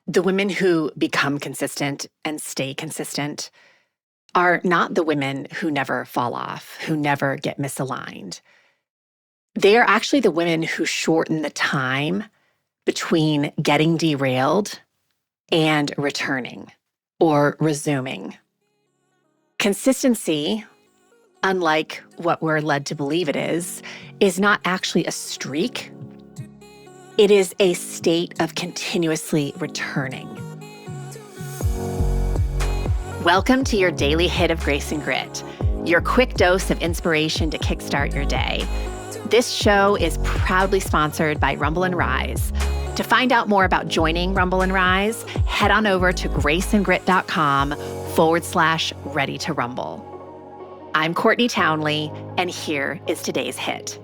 The women who become consistent and stay consistent are not the women who never fall off, who never get misaligned. They are actually the women who shorten the time between getting derailed and returning or resuming. Consistency, unlike what we're led to believe it is not actually a streak. It is a state of continuously returning. Welcome to your daily hit of grace and grit, your quick dose of inspiration to kickstart your day. This show is proudly sponsored by Rumble and Rise. To find out more about joining Rumble and Rise, head on over to graceandgrit.com/ready to rumble. I'm Courtney Townley, and here is today's hit.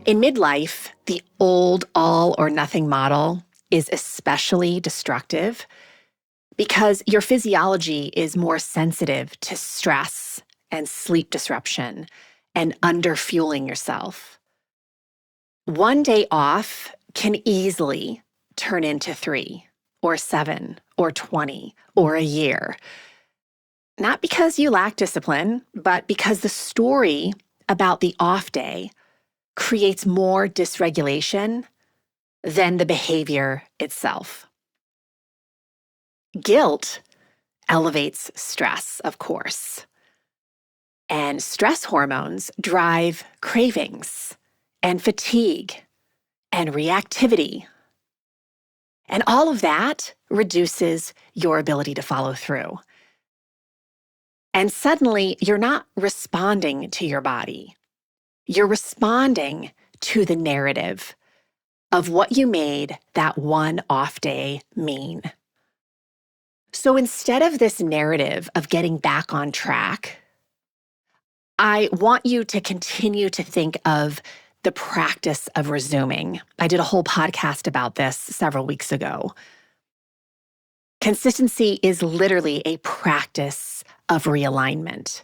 In midlife, the old all or nothing model is especially destructive because your physiology is more sensitive to stress and sleep disruption and underfueling yourself. One day off can easily turn into 3 or 7 or 20 or a year. Not because you lack discipline, but because the story about the off day creates more dysregulation than the behavior itself. Guilt elevates stress, of course. And stress hormones drive cravings and fatigue and reactivity. And all of that reduces your ability to follow through. And suddenly, you're not responding to your body. You're responding to the narrative of what you made that one off day mean. So instead of this narrative of getting back on track, I want you to continue to think of the practice of resuming. I did a whole podcast about this several weeks ago. Consistency is literally a practice of realignment.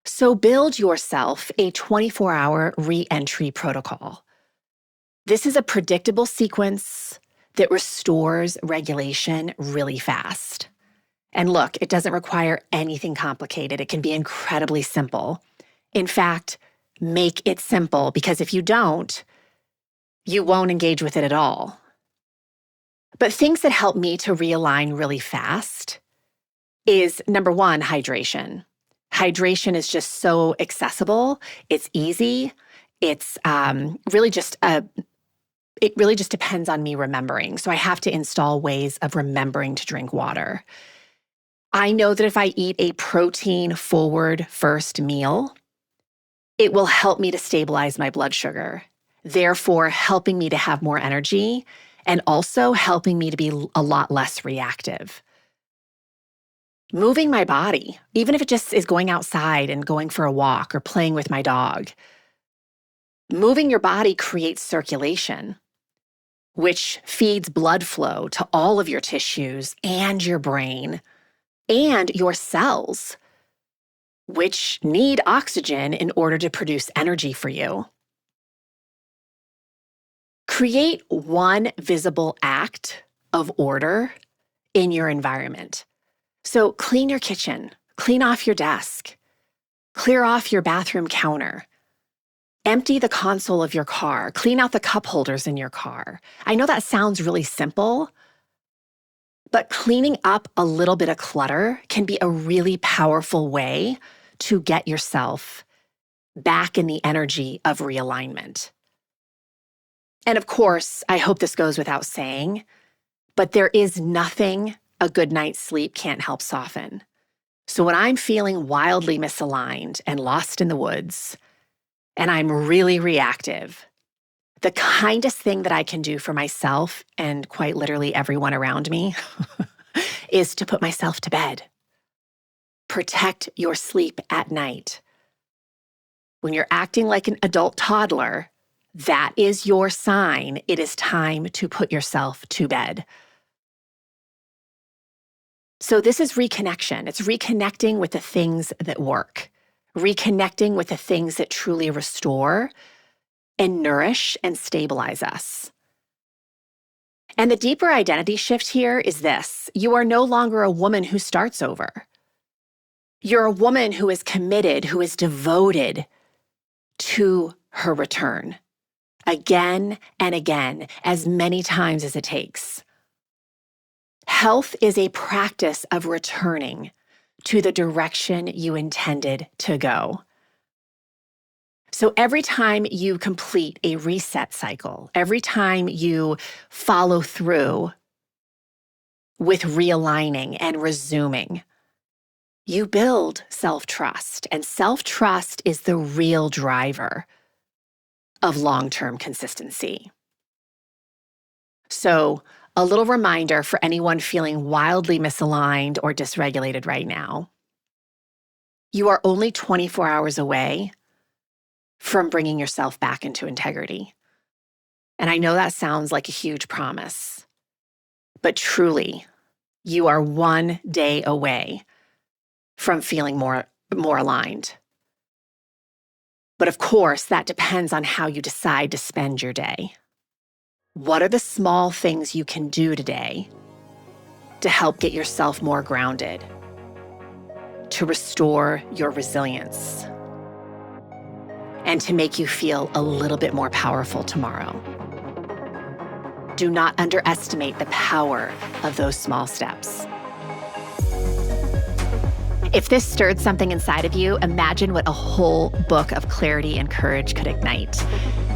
So build yourself a 24-hour re-entry protocol. This is a predictable sequence that restores regulation really fast. And look, it doesn't require anything complicated. It can be incredibly simple. In fact, make it simple, because if you don't, you won't engage with it at all. But things that help me to realign really fast is, number one, hydration. Hydration is just so accessible. It's easy. It's it really just depends on me remembering. So I have to install ways of remembering to drink water. I know that if I eat a protein-forward first meal, it will help me to stabilize my blood sugar, therefore helping me to have more energy and also helping me to be a lot less reactive. Moving my body, even if it just is going outside and going for a walk or playing with my dog. Moving your body creates circulation, which feeds blood flow to all of your tissues and your brain and your cells, which need oxygen in order to produce energy for you. Create one visible act of order in your environment. So clean your kitchen, clean off your desk, clear off your bathroom counter, empty the console of your car, clean out the cup holders in your car. I know that sounds really simple, but cleaning up a little bit of clutter can be a really powerful way to get yourself back in the energy of realignment. And of course, I hope this goes without saying, but there is nothing a good night's sleep can't help soften. So when I'm feeling wildly misaligned and lost in the woods, and I'm really reactive, the kindest thing that I can do for myself and quite literally everyone around me is to put myself to bed. Protect your sleep at night. When you're acting like an adult toddler, that is your sign. It is time to put yourself to bed. So this is reconnection. It's reconnecting with the things that work, reconnecting with the things that truly restore, and nourish and stabilize us. And the deeper identity shift here is this: you are no longer a woman who starts over. You're a woman who is committed, who is devoted to her return again and again, as many times as it takes. Health is a practice of returning to the direction you intended to go. So every time you complete a reset cycle, every time you follow through with realigning and resuming, you build self-trust. And self-trust is the real driver of long-term consistency. So, a little reminder for anyone feeling wildly misaligned or dysregulated right now: you are only 24 hours away from bringing yourself back into integrity. And I know that sounds like a huge promise, but truly, you are one day away from feeling more aligned. But of course, that depends on how you decide to spend your day. What are the small things you can do today to help get yourself more grounded, to restore your resilience, and to make you feel a little bit more powerful tomorrow? Do not underestimate the power of those small steps. If this stirred something inside of you, imagine what a whole book of clarity and courage could ignite.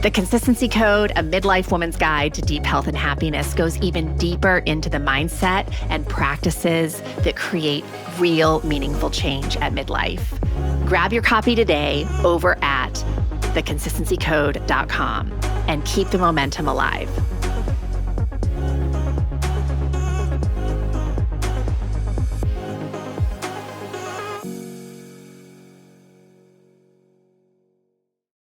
The Consistency Code, a midlife woman's guide to deep health and happiness, goes even deeper into the mindset and practices that create real, meaningful change at midlife. Grab your copy today over at theconsistencycode.com and keep the momentum alive.